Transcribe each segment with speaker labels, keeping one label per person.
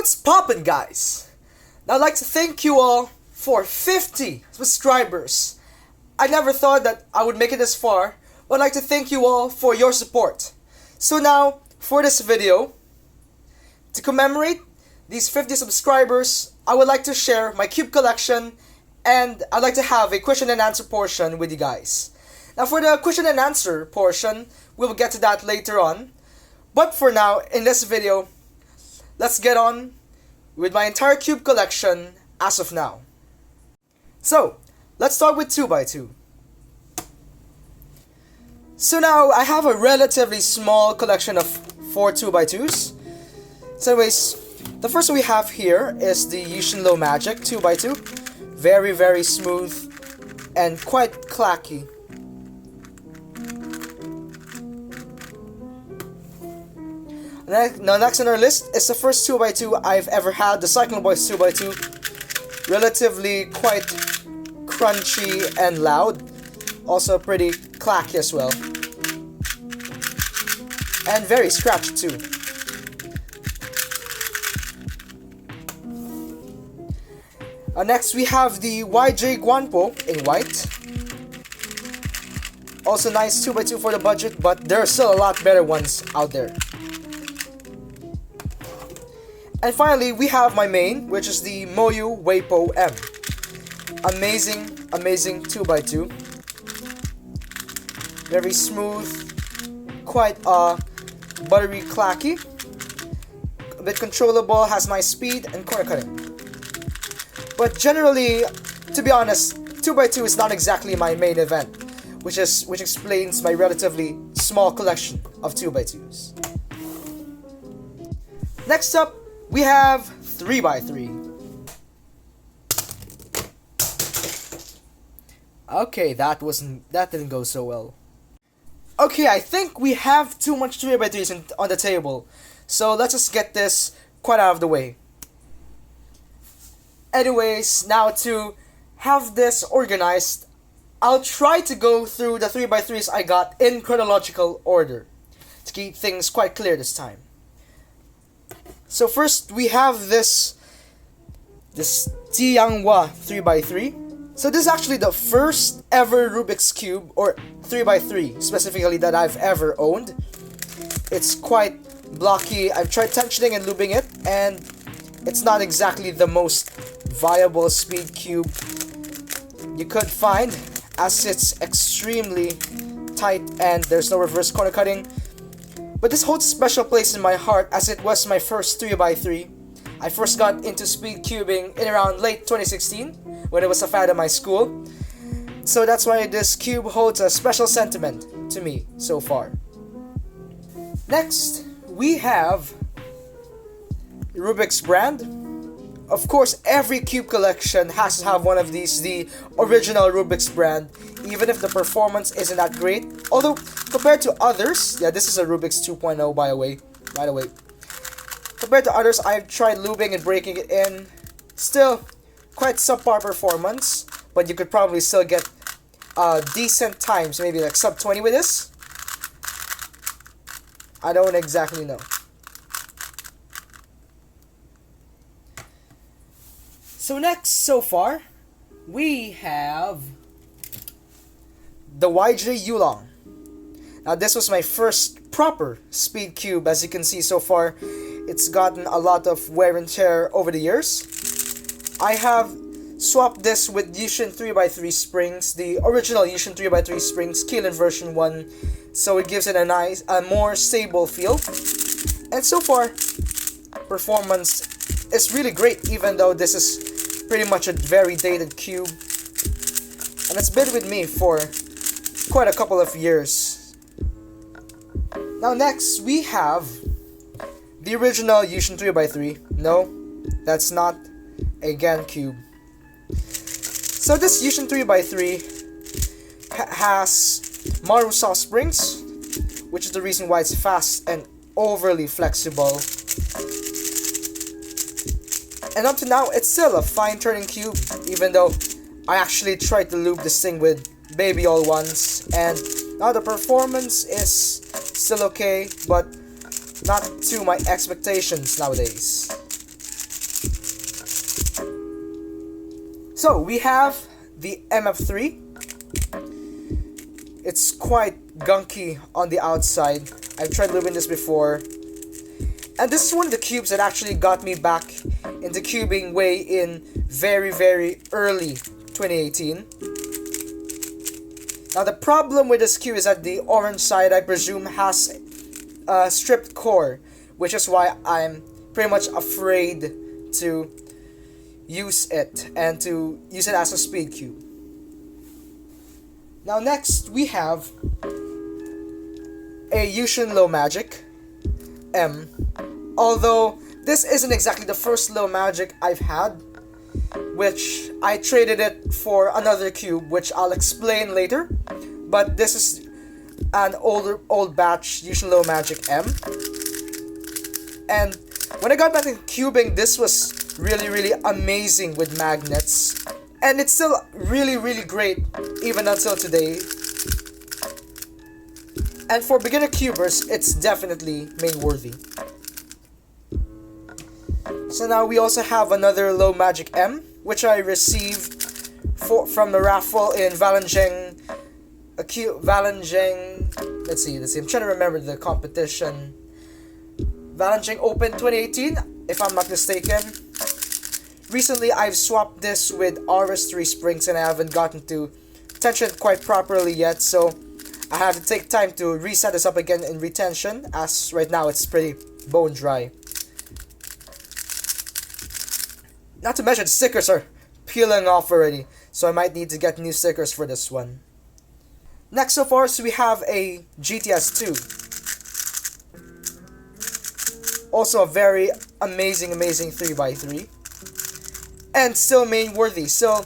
Speaker 1: What's poppin', guys? Now I'd like to thank you all for 50 subscribers. I never thought that I would make it this far, but I'd like to thank you all for your support. So now, for this video, to commemorate these 50 subscribers, I would like to share my cube collection, and I'd like to have a question and answer portion with you guys. Now for the question and answer portion, we'll get to that later on. But for now, in this video, let's get on with my entire cube collection as of now. So, let's start with 2x2. So now, I have a relatively small collection of 4 2x2s. So anyways, the first one we have here is the Yussei Magic 2x2. Very, very smooth and quite clacky. Now next on our list is the first 2x2 I've ever had, the Cyclone Boys 2x2. Relatively quite crunchy and loud. Also pretty clacky as well. And very scratchy too. Next we have the YJ Guanpo in white. Also nice 2x2 for the budget, but there are still a lot better ones out there. And finally, we have my main, which is the Moyu Weipo M. Amazing 2x2. Very smooth, quite buttery clacky. A bit controllable, has nice speed and corner cutting. But generally, to be honest, 2x2 is not exactly my main event, which explains my relatively small collection of 2x2s. Next up, we have 3x3. Okay, that didn't go so well. Okay, I think we have too much 3x3s on the table, so let's just get this quite out of the way. Anyways, now to have this organized, I'll try to go through the 3x3s I got in chronological order to keep things quite clear this time. So first we have this Tianghua 3x3. So this is actually the first ever Rubik's Cube, or 3x3 specifically, that I've ever owned. It's quite blocky. I've tried tensioning and lubing it, and it's not exactly the most viable speed cube you could find, as it's extremely tight and there's no reverse corner cutting. But this holds a special place in my heart, as it was my first 3x3. I first got into speed cubing in around late 2016 when I was a fan of my school. So that's why this cube holds a special sentiment to me so far. Next, we have Rubik's brand. Of course, every cube collection has to have one of these, the original Rubik's brand, even if the performance isn't that great. Although, compared to others, yeah, this is a Rubik's 2.0 by the way. Compared to others, I've tried lubing and breaking it in. Still, quite subpar performance, but you could probably still get decent times, maybe like sub 20 with this. I don't exactly know. So next, so far, we have the YJ Yulong. Now this was my first proper speed cube. As you can see so far, it's gotten a lot of wear and tear over the years. I have swapped this with Yussei 3x3 springs, the original Yussei 3x3 springs, Keelan version 1, so it gives it a more stable feel. And so far, performance is really great, even though this is pretty much a very dated cube, and it's been with me for quite a couple of years. Now next we have the original Yussei 3x3. No, that's not a GAN cube. So this Yussei 3x3 has Maru soft springs, which is the reason why it's fast and overly flexible. And up to now, it's still a fine turning cube, even though I actually tried to lube this thing with baby oil once, and now the performance is still okay, but not to my expectations nowadays. So we have the MF3. It's quite gunky on the outside. I've tried lubing this before. And this is one of the cubes that actually got me back into cubing way in very, very early 2018. Now the problem with this cube is that the orange side, I presume, has a stripped core, which is why I'm pretty much afraid to use it and to use it as a speed cube. Now next we have a Yussei Low Magic M. Although this isn't exactly the first low magic I've had, which I traded it for another cube, which I'll explain later. But this is an old batch Yussei Low Magic M. And when I got back in cubing, this was really amazing with magnets. And it's still really great even until today. And for beginner cubers, it's definitely main worthy. So now we also have another Low Magic M, which I received from the raffle in Valengeng. Let's see, I'm trying to remember the competition. Valengeng Open 2018, if I'm not mistaken. Recently, I've swapped this with RS3 Springs and I haven't gotten to tension it quite properly yet, so I have to take time to reset this up again in retention, as right now it's pretty bone dry. Not to mention, the stickers are peeling off already, so I might need to get new stickers for this one. Next so far, so we have a GTS2. Also a very amazing 3x3. And still main worthy, still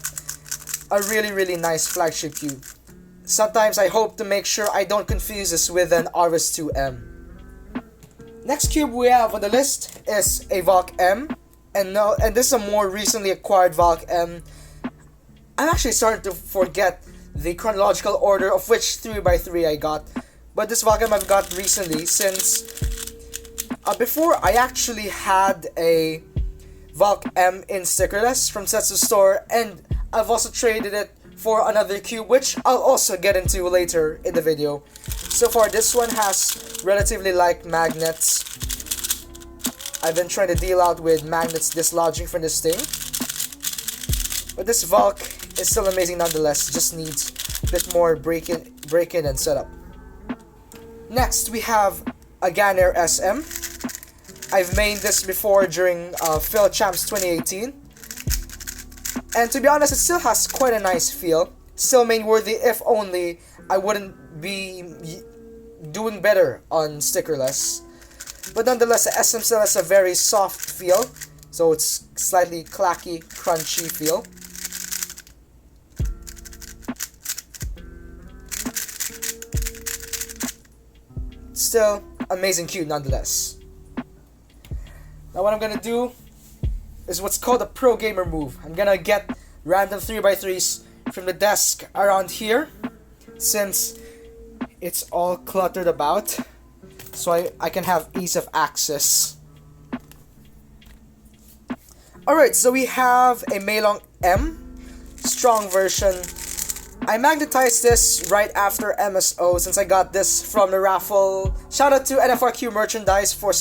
Speaker 1: a really nice flagship cube. Sometimes I hope to make sure I don't confuse this with an RS2M. Next cube we have on the list is a Valk M. And this is a more recently acquired Valk M. I'm actually starting to forget the chronological order of which 3x3 I got. But this Valk M I've got recently, since before I actually had a Valk M in stickerless from Setsu Store, and I've also traded it for another cube, which I'll also get into later in the video. So far, this one has relatively light magnets. I've been trying to deal out with magnets dislodging from this thing. But this Valk is still amazing nonetheless, just needs a bit more break-in and setup. Next, we have a Ganair SM. I've made this before during Phil Champs 2018. And to be honest, it still has quite a nice feel. Still main worthy, if only I wouldn't be doing better on stickerless. But nonetheless, the SM still has a very soft feel. So it's slightly clacky, crunchy feel. Still amazing cube nonetheless. Now what I'm gonna do is what's called a pro gamer move. I'm gonna get random 3x3s from the desk around here, since it's all cluttered about, so I can have ease of access. Alright, so we have a Meilong M, strong version. I magnetized this right after MSO since I got this from the raffle. Shout out to NFRQ merchandise for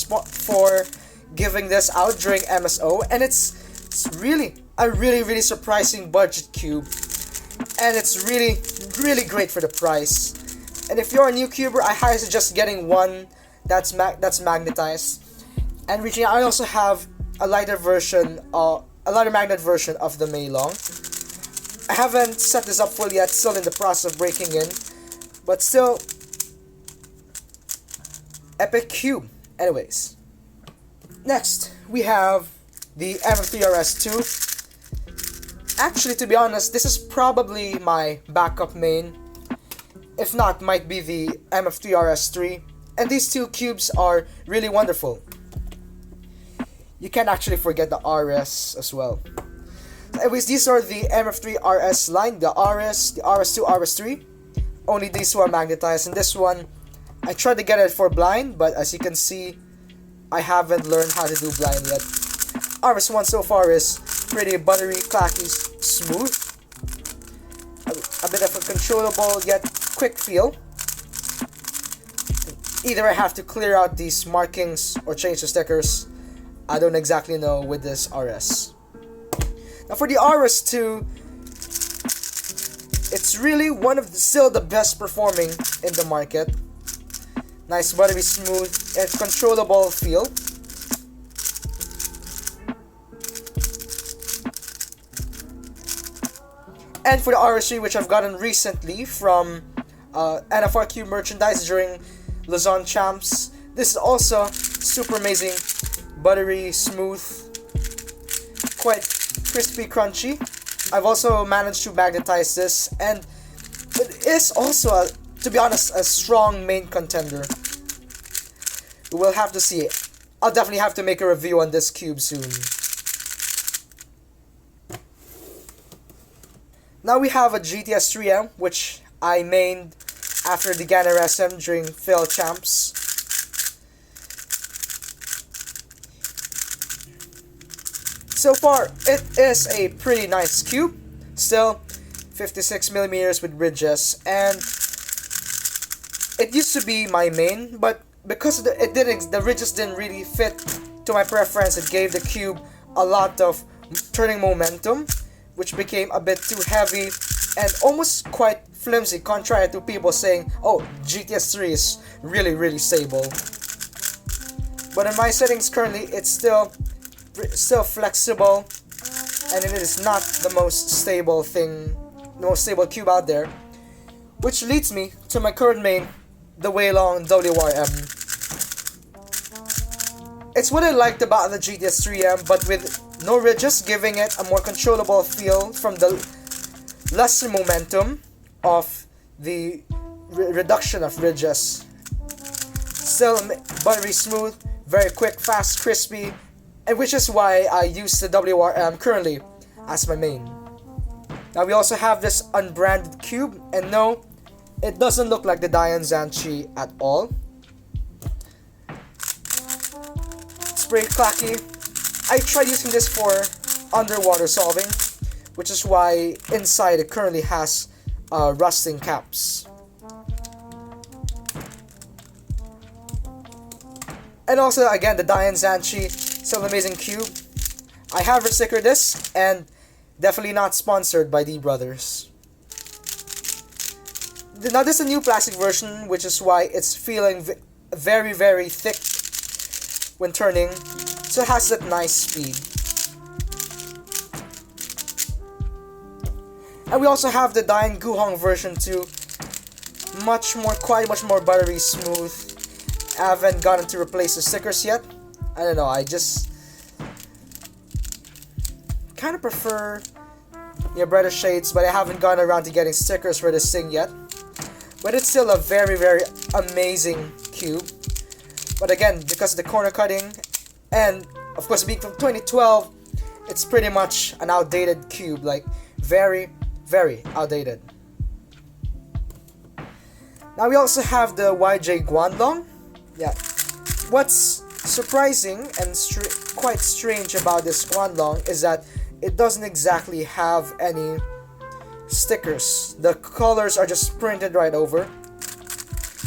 Speaker 1: giving this out during MSO, and it's really a really surprising budget cube, and it's really great for the price. And if you're a new cuber, I highly suggest getting one that's magnetized. And reaching out, I also have a lighter magnet version of the Meilong. I haven't set this up fully yet, still in the process of breaking in, but still epic cube. Anyways. Next, we have the MF3RS2. Actually, to be honest, this is probably my backup main. If not, might be the MF3RS3. And these two cubes are really wonderful. You can't actually forget the RS as well. Anyways, these are the MF3RS line, the RS, the RS2, RS3. Only these two are magnetized, and this one, I tried to get it for blind, but as you can see, I haven't learned how to do blind yet. RS1 so far is pretty buttery, clacky, smooth. A bit of a controllable yet quick feel. Either I have to clear out these markings or change the stickers. I don't exactly know with this RS. Now for the RS2, it's really one of still the best performing in the market. Nice buttery smooth and controllable feel. And for the RS3, which I've gotten recently from NFRQ merchandise during Luzon Champs, this is also super amazing, buttery, smooth, quite crispy, crunchy. I've also managed to magnetize this, and it is also, to be honest, a strong main contender. We'll have to see it. I'll definitely have to make a review on this cube soon. Now we have a GTS3M, which I mained after the Ganner SM during Phil Champs. So far, it is a pretty nice cube. Still, 56mm with ridges, and it used to be my main, but because the ridges didn't really fit to my preference, it gave the cube a lot of turning momentum, which became a bit too heavy and almost quite flimsy, contrary to people saying, oh, GTS3 is really stable. But in my settings currently, it's still flexible, and it is not the most stable cube out there, which leads me to my current main, the Waylong WRM. It's what I liked about the GTS3M, but with no ridges, giving it a more controllable feel from the lesser momentum of the reduction of ridges. Still buttery smooth, very quick, fast, crispy, and which is why I use the WRM currently as my main. Now we also have this unbranded cube, and no, it doesn't look like the Dian Zanchi at all. It's pretty clacky. I tried using this for underwater solving, which is why inside it currently has rusting caps. And also, again, the Dian Zanchi, still an amazing cube. I have restickered this, and definitely not sponsored by D Brothers. Now this is a new plastic version, which is why it's feeling very thick when turning, so it has that nice speed. And we also have the Dian Guhong version too, much more buttery smooth. I haven't gotten to replace the stickers yet. I don't know, I just kind of prefer brighter shades, but I haven't gotten around to getting stickers for this thing yet. But it's still a very amazing cube. But again, because of the corner cutting, and of course being from 2012, it's pretty much an outdated cube, like very outdated. Now we also have the YJ Guanlong. Yeah, what's surprising and quite strange about this Guanlong is that it doesn't exactly have any stickers. The colors are just printed right over.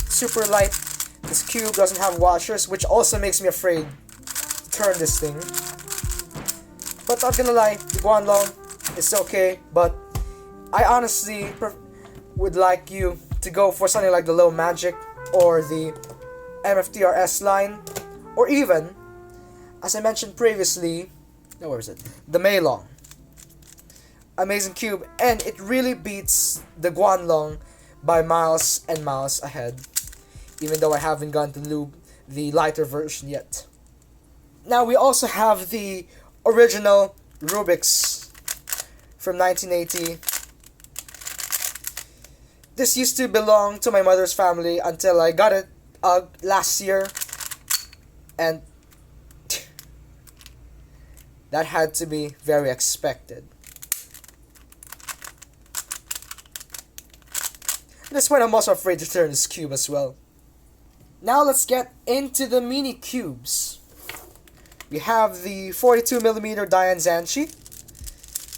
Speaker 1: Super light. This cube doesn't have washers, which also makes me afraid to turn this thing. But not gonna lie, the Guanlong is okay, but I honestly would like you to go for something like the Low Magic or the MFTRS line, or even, as I mentioned previously, the Maylong. Amazing cube, and it really beats the Guanlong by miles and miles ahead, even though I haven't gone to lube the lighter version yet. Now we also have the original Rubik's from 1980. This used to belong to my mother's family until I got it last year, and that had to be very expected. At this point, I'm also afraid to turn this cube as well. Now let's get into the mini cubes. We have the 42mm Dian Zanchi.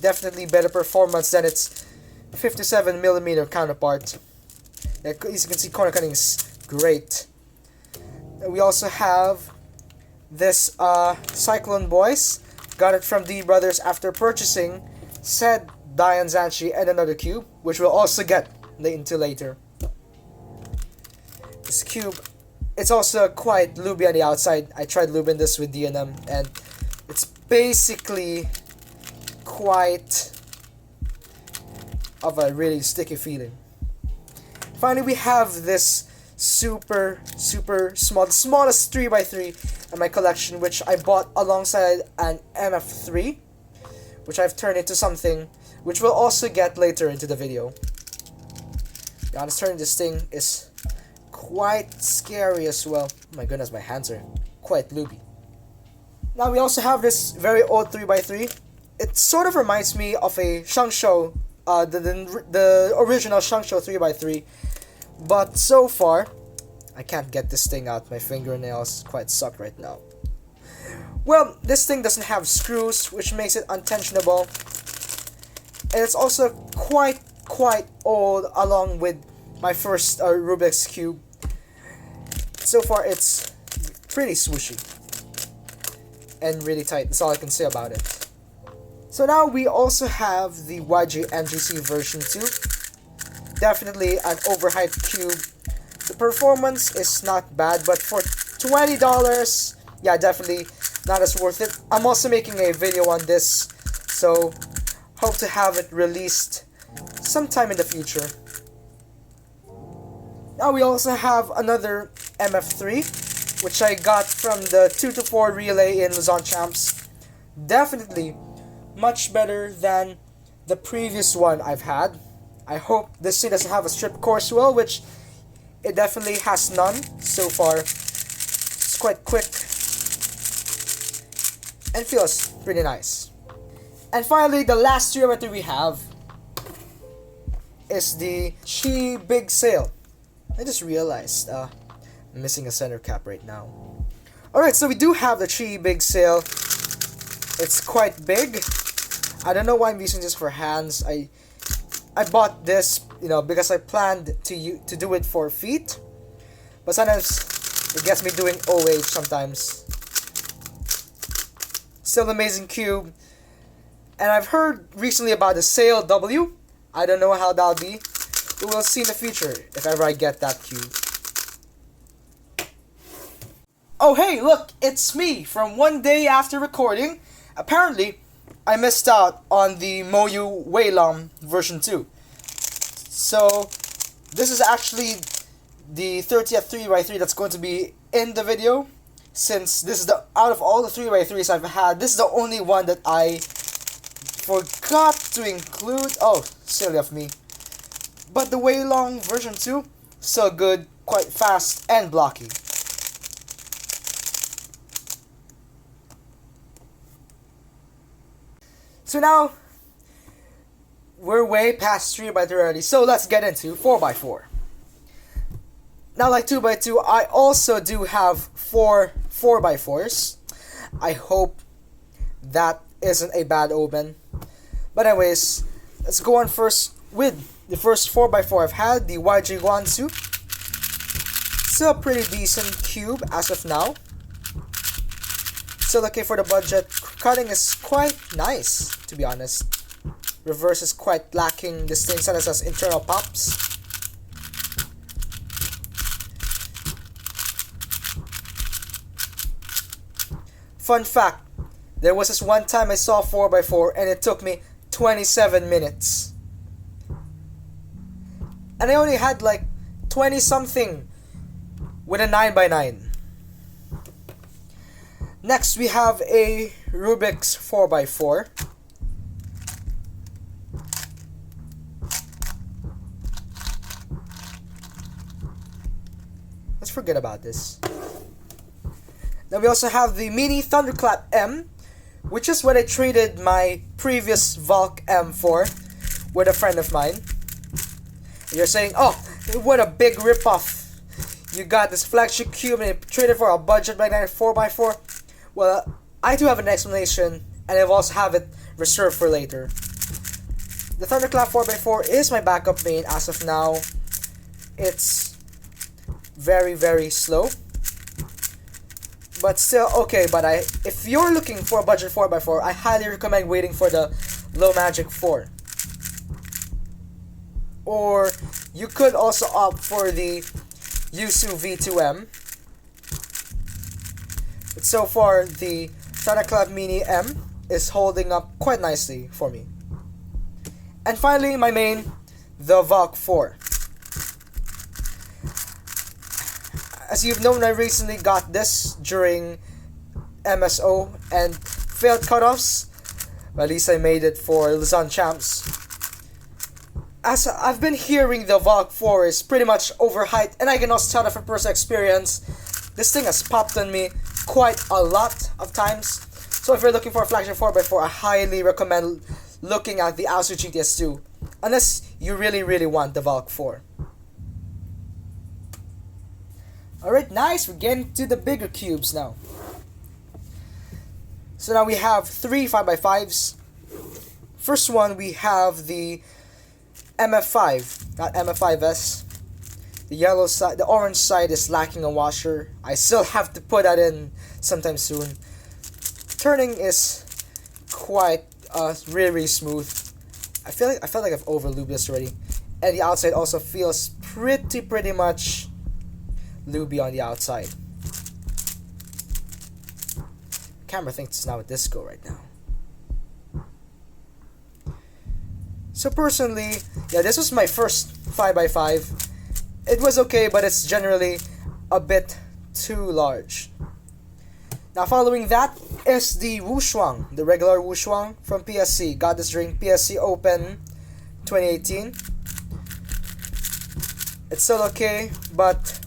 Speaker 1: Definitely better performance than its 57mm counterpart. As you can see, corner cutting is great. We also have this Cyclone Boys. Got it from D Brothers after purchasing said Dian Zanshi and another cube, which we'll also get into later. This cube, it's also quite lubey on the outside. I tried lubing this with D&M, and it's basically quite of a really sticky feeling. Finally, we have this super small, the smallest 3x3 in my collection, which I bought alongside an MF3, which I've turned into something which we'll also get later into the video. The honest, turning this thing is quite scary as well. Oh my goodness, my hands are quite lubey. Now we also have this very old 3x3. It sort of reminds me of a Shangsho, the original Shangsho 3x3. But so far, I can't get this thing out. My fingernails quite suck right now. Well, this thing doesn't have screws, which makes it untensionable. And it's also quite old, along with my first Rubik's Cube. So far, it's pretty swooshy and really tight. That's all I can say about it. So now we also have the YG MGC version 2. Definitely an overhyped cube. The performance is not bad, but for $20, yeah, definitely not as worth it. I'm also making a video on this, so hope to have it released sometime in the future. Now we also have another MF3, which I got from the 2-4 relay in Luzon Champs. Definitely much better than the previous one I've had. I hope this thing doesn't have a strip core swell, which it definitely has none so far. It's quite quick and feels pretty nice. And finally, the last 3x3 we have is the Chi Big Sail. I just realized I'm missing a center cap right now. Alright, so we do have the Chi Big Sail. It's quite big. I don't know why I'm using this for hands. I bought this, because I planned to do it for feet, but sometimes it gets me doing OH sometimes. Still an amazing cube, and I've heard recently about the Sail W. I don't know how that'll be, but we'll see in the future if ever I get that cube. Oh hey, look, it's me from one day after recording. Apparently, I missed out on the Moyu Weilong version 2. So, this is actually the 30th 3x3 that's going to be in the video. Since this is out of all the 3x3s I've had, this is the only one that I forgot to include. Oh, silly of me. But the Weilong version 2, so good, quite fast and blocky. So now, we're way past 3x3 already, so let's get into 4x4. Now, like 2x2, I also do have 4x4s. I hope that isn't a bad omen. But anyways, let's go on first with the first 4x4 I've had, the YG Guansu. Still a pretty decent cube as of now. Still looking for the budget. Cutting is quite nice, to be honest. Reverse is quite lacking. This thing still has internal pops. Fun fact, there was this one time I saw 4x4 and it took me 27 minutes. And I only had like 20 something with a 9x9. Next, we have a Rubik's 4x4. Let's forget about this. Then we also have the Mini Thunderclap M, which is what I traded my previous Valk M for with a friend of mine. And you're saying, oh, what a big ripoff. You got this flagship cube and you traded for a budget magnetic 4x4. Well, I do have an explanation, and I also have it reserved for later. The Thunderclap 4x4 is my backup main as of now. It's very, very slow. But still okay, but if you're looking for a budget 4x4, I highly recommend waiting for the Low Magic 4. Or you could also opt for the Yussei V2M. But so far, the Thunderclap Mini M is holding up quite nicely for me. And finally, my main, the Valk 4. As you've known, I recently got this during MSO and failed cutoffs. But at least I made it for Luzon Champs. As I've been hearing, the Valk 4 is pretty much overhyped, and I can also tell that from personal experience, this thing has popped on me quite a lot of times. So if you're looking for a flagship 4x4, I highly recommend looking at the Asu GTS2, unless you really want the Valk 4. Alright, nice, we're getting to the bigger cubes now. So now we have 3 5x5s. First one, we have the MF5, not MF5S. The yellow side, the orange side is lacking a washer. I still have to put that in sometime soon. Turning is quite really smooth. I feel like I've overlubed this already, and the outside also feels pretty much lubey on the outside. Camera thinks it's now a disco right now. So personally, yeah, this was my first 5x5. It was okay, but it's generally a bit too large. Now following that is the Wushuang, the regular Wushuang from PSC. Got this during PSC Open 2018. It's still okay, but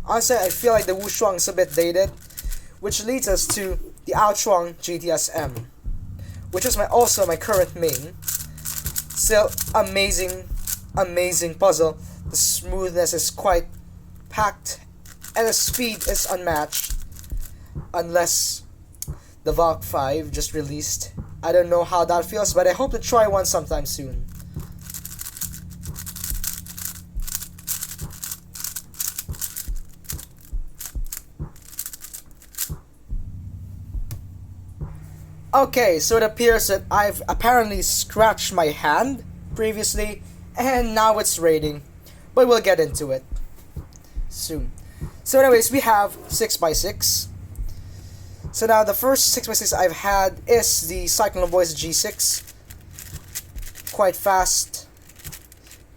Speaker 1: honestly I feel like the Wushuang is a bit dated, which leads us to the Outshuang GTS-M, which is also my current main. Still amazing puzzle. The smoothness is quite packed, and the speed is unmatched. Unless the Valk 5 just released. I don't know how that feels, but I hope to try one sometime soon. Okay, so it appears that I've apparently scratched my hand previously, and now it's raining. But we'll get into it soon. So anyways, we have 6x6. So now the first 6x6 I've had is the Cyclone Voice G6. Quite fast.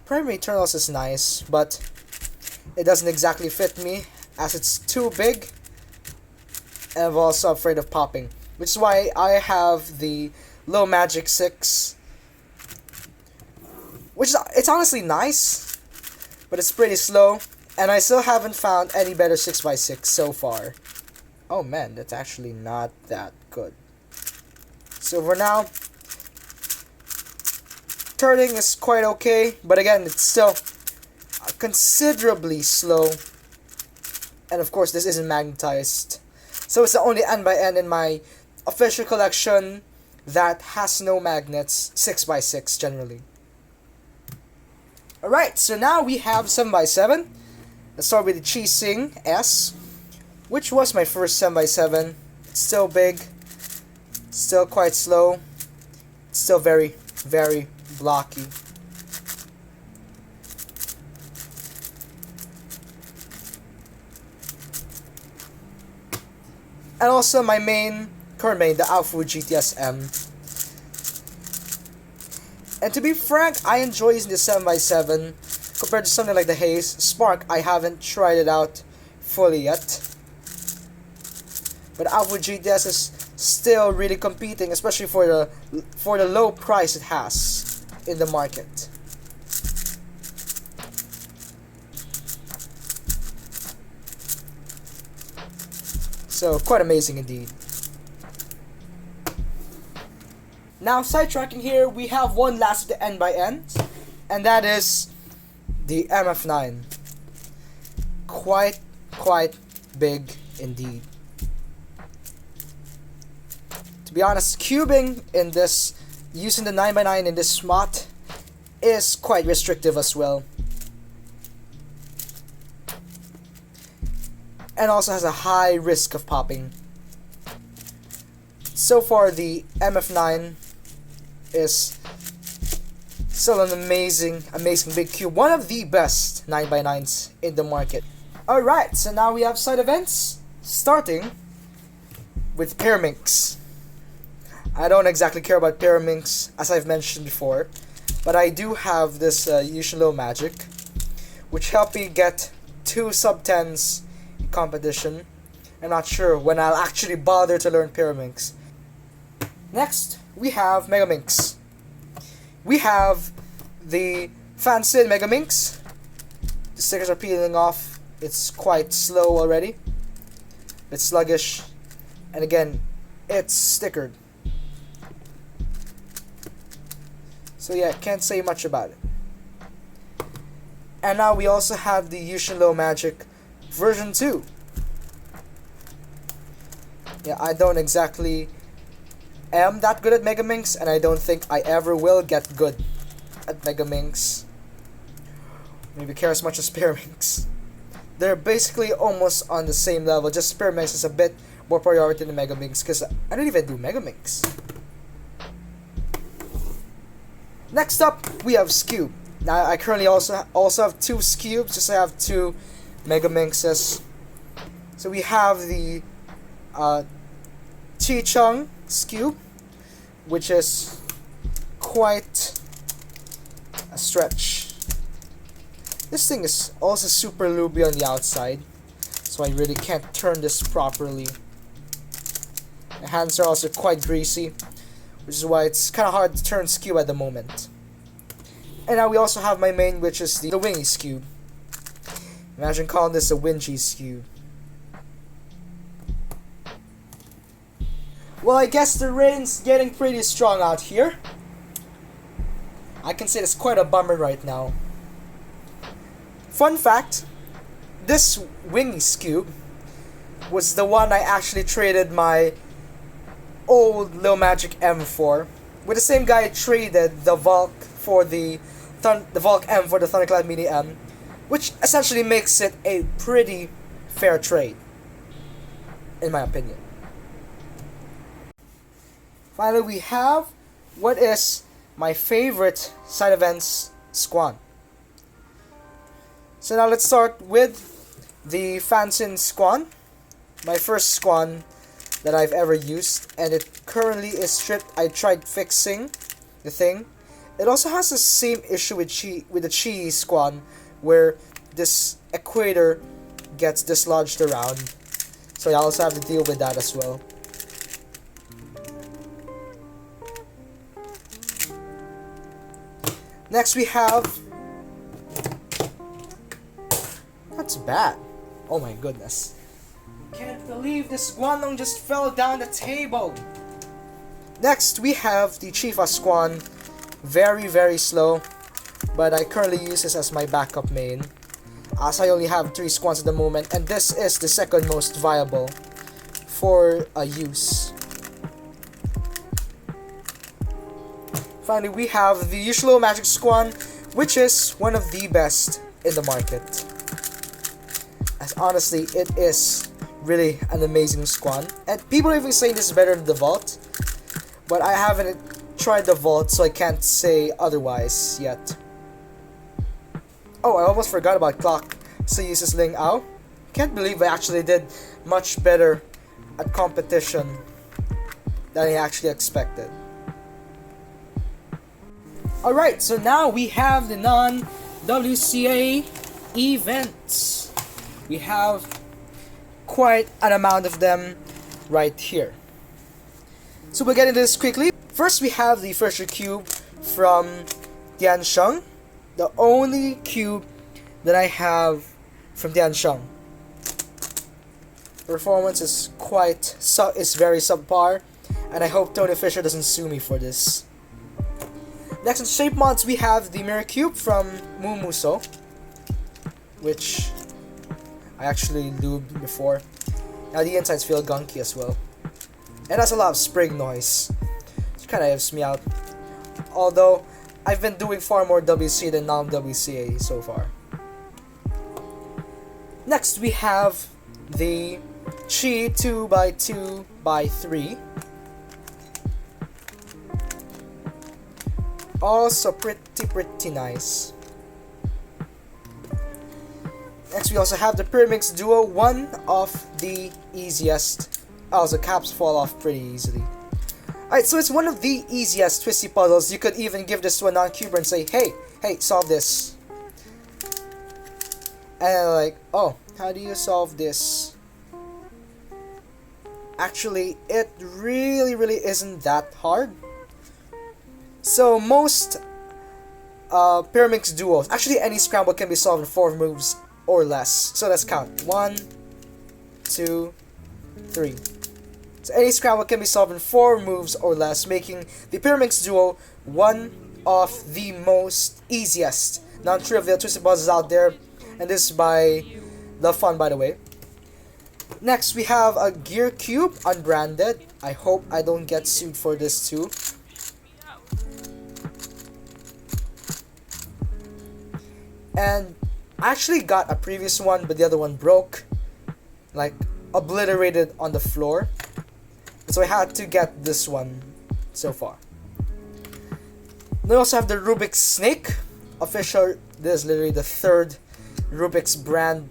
Speaker 1: Primary internals is nice, but it doesn't exactly fit me as it's too big. And I'm also afraid of popping, which is why I have the Low Magic 6. It's honestly nice, but it's pretty slow, and I still haven't found any better 6x6 so far. Oh man, that's actually not that good. So for now, turning is quite okay, but again, it's still considerably slow. And of course, this isn't magnetized. So it's the only N/N in my official collection that has no magnets, 6x6 generally. Alright, so now we have 7x7. Let's start with the Chi-Sing S, which was my first 7x7. It's still big, still quite slow, still very blocky. And also my current main, the Alpha GTS-M. And to be frank, I enjoy using the 7x7 compared to something like the Haze Spark. I haven't tried it out fully yet. But Alpha GTS is still really competing, especially for the low price it has in the market. So quite amazing indeed. Now sidetracking here, we have one last of the N/N, and that is the MF9. Quite big indeed. To be honest, cubing in this, using the 9x9 in this slot is quite restrictive as well. And also has a high risk of popping. So far, the MF9 is still an amazing big cube. One of the best 9x9s in the market. Alright, so now we have side events, starting with Pyraminx. I don't exactly care about Pyraminx, as I've mentioned before, but I do have this Yussei magic, which helped me get 2 sub-10s in competition. I'm not sure when I'll actually bother to learn Pyraminx. Next, we have Megaminx. We have the Fansin Megaminx. The stickers are peeling off. It's quite slow already. It's sluggish. And again, it's stickered. So yeah, can't say much about it. And now we also have the Yussei Magic version 2. Yeah, I don't exactly am that good at Megaminx, and I don't think I ever will get good at Megaminx. Maybe care as much as Pyraminx. They're basically almost on the same level, just Pyraminx is a bit more priority than Megaminx, because I don't even do Megaminx. Next up, we have Scube. Now, I currently also have 2 Scubes, just I have 2 Megaminxes. So we have the Chi-Chung Scube, which is quite a stretch. This thing is also super lubey on the outside, so I really can't turn this properly. My hands are also quite greasy, which is why it's kind of hard to turn Scube at the moment. And now we also have my main, which is the Wingy Scube. Imagine calling this a Wingy Scube. Well, I guess the rain's getting pretty strong out here. I can say it's quite a bummer right now. Fun fact, this Wingy Scube was the one I actually traded my old Lil Magic M for. With the same guy I traded the Valk for the Valk M for the Thunderclap Mini M, which essentially makes it a pretty fair trade, in my opinion. Finally, we have what is my favorite side events Squan. So now let's start with the Fansin Squan, my first Squan that I've ever used, and it currently is stripped. I tried fixing the thing. It also has the same issue with the Chi Squan, where this equator gets dislodged around. So I also have to deal with that as well. Next we have... That's bad. Oh my goodness. Can't believe this Guanlong just fell down the table. Next we have the Chifa Squan. Very, very slow. But I currently use this as my backup main, as I only have 3 Squans at the moment, and this is the second most viable for use. Finally, we have the Yussei Magic Squan, which is one of the best in the market. As honestly, it is really an amazing Squan. And people are even saying this is better than the Vault, but I haven't tried the Vault, so I can't say otherwise yet. Oh, I almost forgot about Clock. So uses Ling Ao. Can't believe I actually did much better at competition than I actually expected. Alright, so now we have the non-WCA events. We have quite an amount of them right here. So we'll get into this quickly. First, we have the Fisher Cube from Tiansheng. The only cube that I have from Tiansheng. Performance is very subpar, and I hope Tony Fisher doesn't sue me for this. Next in shape mods, we have the Mirror Cube from Mumuso, which I actually lubed before. Now the insides feel gunky as well. It has a lot of spring noise, which kind of helps me out. Although, I've been doing far more WC than non-WCA so far. Next we have the Chi 2x2x3. Also pretty nice. Next we also have the Pyramix Duo, one of the easiest. Also caps fall off pretty easily. Alright, so it's one of the easiest twisty puzzles. You could even give this to a non-cuber and say, hey, solve this. And they're like, oh, how do you solve this? Actually, it really isn't that hard. So most Pyramix Duos, actually any scramble can be solved in 4 moves or less. So let's count. 1, 2, 3. So any scramble can be solved in 4 moves or less, making the Pyramix Duo one of the most easiest non-trivial twisted puzzles out there. And this is by The Fun, by the way. Next, we have a Gear Cube, unbranded. I hope I don't get sued for this too. And I actually got a previous one, but the other one broke. Like, obliterated on the floor. So I had to get this one so far. We also have the Rubik's Snake. Official, this is literally the 3rd Rubik's brand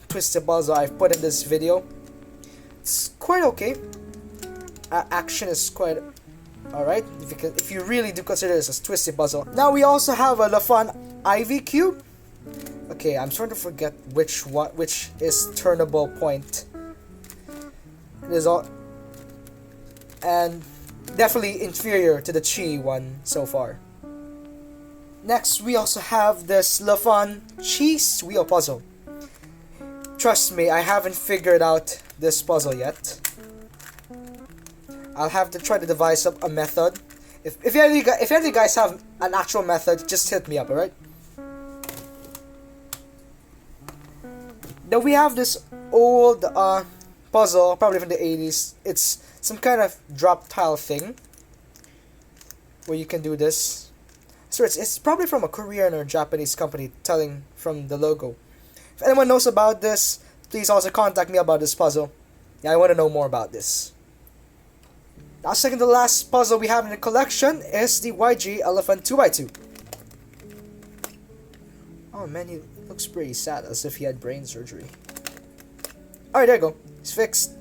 Speaker 1: twisted puzzle I've put in this video. It's quite okay. Action is quite alright, if you really do consider this a twisted puzzle. Now we also have a LaFun Ivy Cube. Okay, I'm starting to forget which is turnable point. It is all, and definitely inferior to the Chi one so far. Next, we also have this LaFun Cheese Wheel Puzzle. Trust me, I haven't figured out this puzzle yet. I'll have to try to devise up a method. If any of you guys have an actual method, just hit me up, alright? Then we have this old puzzle, probably from the 80s. It's some kind of drop tile thing where you can do this. So it's probably from a Korean or Japanese company, telling from the logo. If anyone knows about this, please also contact me about this puzzle. Yeah, I want to know more about this. Now, second to last puzzle we have in the collection is the YG Elephant 2x2. Oh man, he looks pretty sad, as if he had brain surgery. Alright, there you go. He's fixed.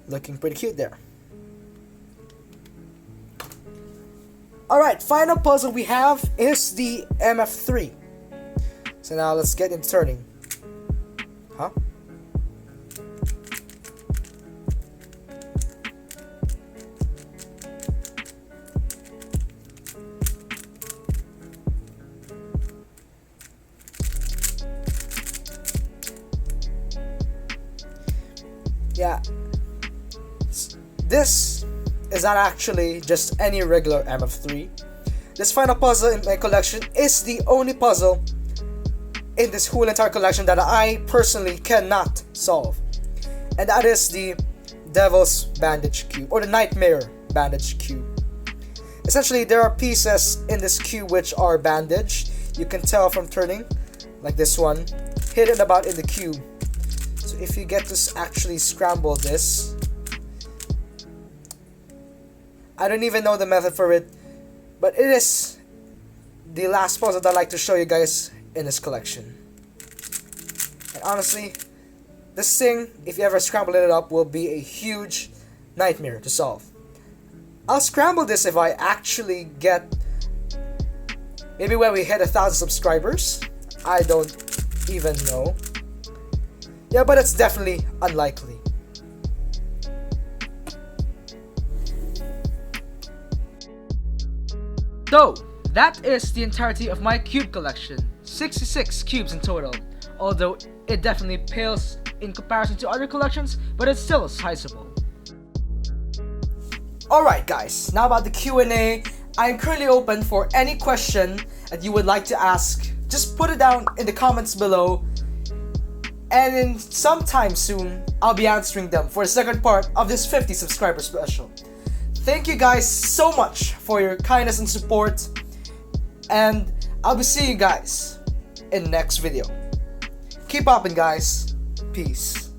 Speaker 1: Looking pretty cute there. Alright, final puzzle we have is the MF3. So now let's get into turning. Huh? Yeah, this is not actually just any regular MF3. This final puzzle in my collection is the only puzzle in this whole entire collection that I personally cannot solve. And that is the Devil's Bandage Cube, or the Nightmare Bandage Cube. Essentially, there are pieces in this cube which are bandaged. You can tell from turning, like this one, hidden about in the cube. So if you get to actually scramble this, I don't even know the method for it, but it is the last puzzle that I'd like to show you guys in this collection. And honestly, this thing, if you ever scramble it up, will be a huge nightmare to solve. I'll scramble this if I actually get, maybe when we hit 1,000 subscribers. I don't even know. Yeah, but it's definitely unlikely. So, that is the entirety of my cube collection. 66 cubes in total. Although it definitely pales in comparison to other collections, but it's still sizable. Alright guys, now about the Q&A. I am currently open for any question that you would like to ask. Just put it down in the comments below. And in sometime soon, I'll be answering them for the second part of this 50 subscriber special. Thank you guys so much for your kindness and support. And I'll be seeing you guys in next video. Keep popping, guys. Peace.